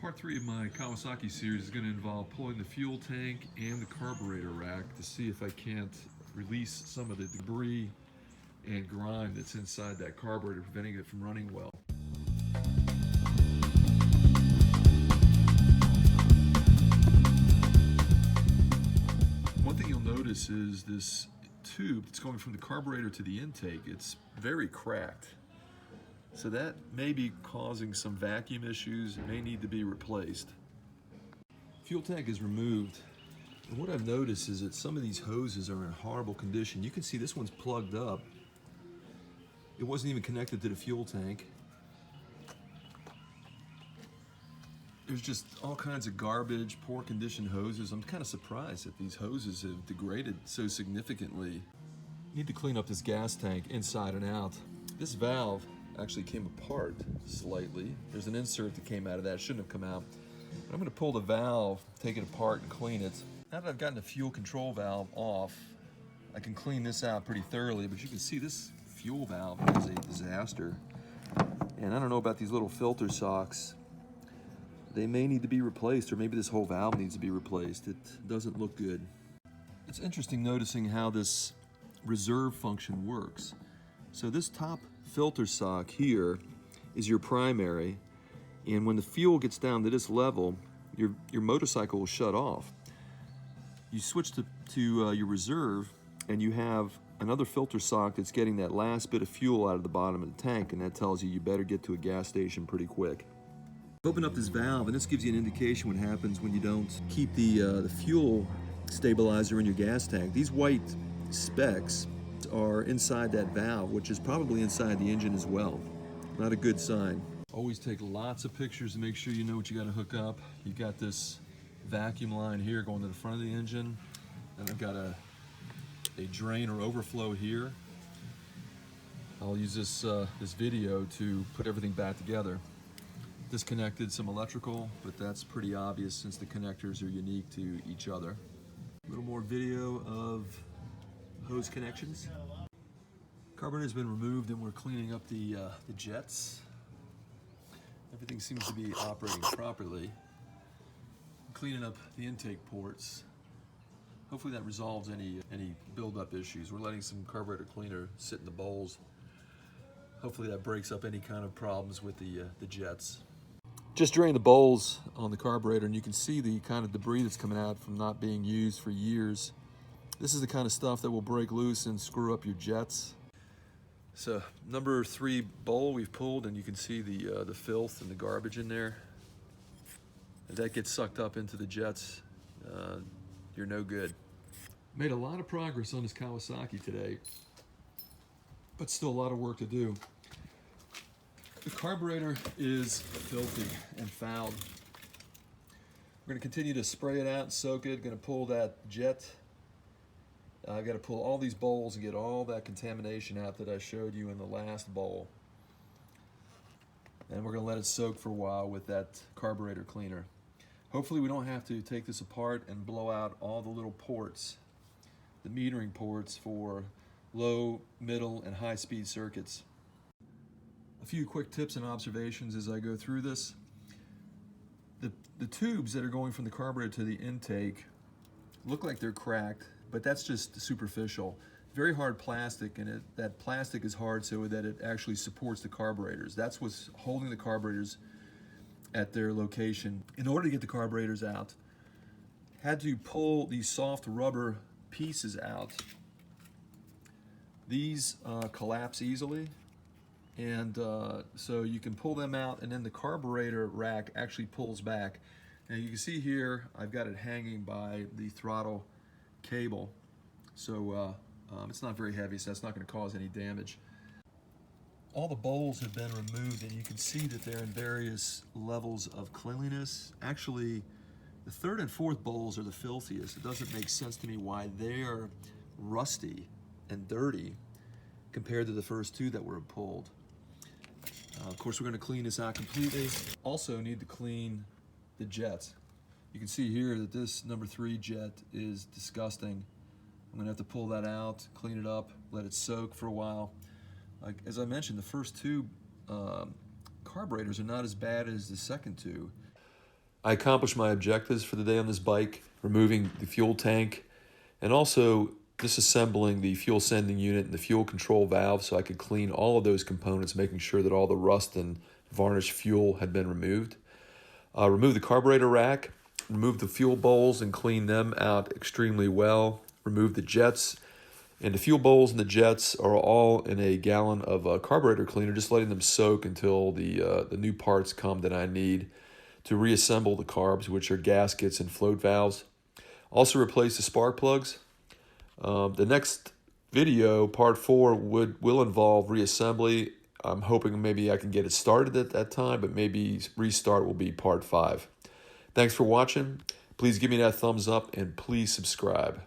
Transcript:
Part 3 of my Kawasaki series is going to involve pulling the fuel tank and the carburetor rack to see if I can't release some of the debris and grime that's inside that carburetor, preventing it from running well. One thing you'll notice is this tube that's going from the carburetor to the intake, it's very cracked. So that may be causing some vacuum issues. It may need to be replaced. Fuel tank is removed. And what I've noticed is that some of these hoses are in horrible condition. You can see this one's plugged up. It wasn't even connected to the fuel tank. There's just all kinds of garbage, poor condition hoses. I'm kind of surprised that these hoses have degraded so significantly. Need to clean up this gas tank inside and out. This valve actually came apart slightly. There's an insert that came out of that. It shouldn't have come out. But I'm going to pull the valve, take it apart, and clean it. Now that I've gotten the fuel control valve off, I can clean this out pretty thoroughly, but you can see this fuel valve is a disaster. And I don't know about these little filter socks. They may need to be replaced, or maybe this whole valve needs to be replaced. It doesn't look good. It's interesting noticing how this reserve function works. So this top filter sock here is your primary, and when the fuel gets down to this level, your motorcycle will shut off. You switch to your reserve, and you have another filter sock that's getting that last bit of fuel out of the bottom of the tank, and that tells you you better get to a gas station pretty quick. Open up this valve, and this gives you an indication what happens when you don't keep the fuel stabilizer in your gas tank. These white specks are inside that valve, which is probably inside the engine as well. Not a good sign. Always take lots of pictures to make sure you know what you got to hook up. You've got this vacuum line here going to the front of the engine, and I've got a drain or overflow here. I'll use this video to put everything back together. Disconnected some electrical, but that's pretty obvious since the connectors are unique to each other. A little more video of hose connections. Carburetor has been removed, and we're cleaning up the jets. Everything seems to be operating properly. Cleaning up the intake ports. Hopefully that resolves any buildup issues. We're letting some carburetor cleaner sit in the bowls. Hopefully that breaks up any kind of problems with the jets. Just drained the bowls on the carburetor, and you can see the kind of debris that's coming out from not being used for years. This is the kind of stuff that will break loose and screw up your jets. So number 3 bowl we've pulled, and you can see the filth and the garbage in there. If that gets sucked up into the jets, you're no good. Made a lot of progress on this Kawasaki today, but still a lot of work to do. The carburetor is filthy and fouled. We're going to continue to spray it out and soak it. Going to pull that jet. I've got to pull all these bowls and get all that contamination out that I showed you in the last bowl. And we're going to let it soak for a while with that carburetor cleaner. Hopefully we don't have to take this apart and blow out all the little ports, the metering ports for low, middle, and high-speed circuits. A few quick tips and observations as I go through this. The tubes that are going from the carburetor to the intake look like they're cracked, but that's just superficial. Very hard plastic, and that plastic is hard so that it actually supports the carburetors. That's what's holding the carburetors at their location. In order to get the carburetors out, had to pull these soft rubber pieces out. These collapse easily, and so you can pull them out, and then the carburetor rack actually pulls back. And you can see here I've got it hanging by the throttle cable, so it's not very heavy, so that's not going to cause any damage. All the bowls have been removed, and you can see that they're in various levels of cleanliness. Actually, the 3rd and 4th bowls are the filthiest. It doesn't make sense to me why they're rusty and dirty compared to the first 2 that were pulled. Of course, we're going to clean this out completely. Also need to clean the jets. You can see here that this number 3 jet is disgusting. I'm going to have to pull that out, clean it up, let it soak for a while. As I mentioned, the first 2 carburetors are not as bad as the second 2. I accomplished my objectives for the day on this bike, removing the fuel tank and also disassembling the fuel sending unit and the fuel control valve so I could clean all of those components, making sure that all the rust and varnished fuel had been removed. Remove the carburetor rack, remove the fuel bowls and clean them out extremely well. Remove the jets. And the fuel bowls and the jets are all in a gallon of carburetor cleaner, just letting them soak until the new parts come that I need to reassemble the carbs, which are gaskets and float valves. Also replace the spark plugs. The next video, part 4, will involve reassembly. I'm hoping maybe I can get it started at that time, but maybe restart will be part 5. Thanks for watching. Please give me that thumbs up and please subscribe.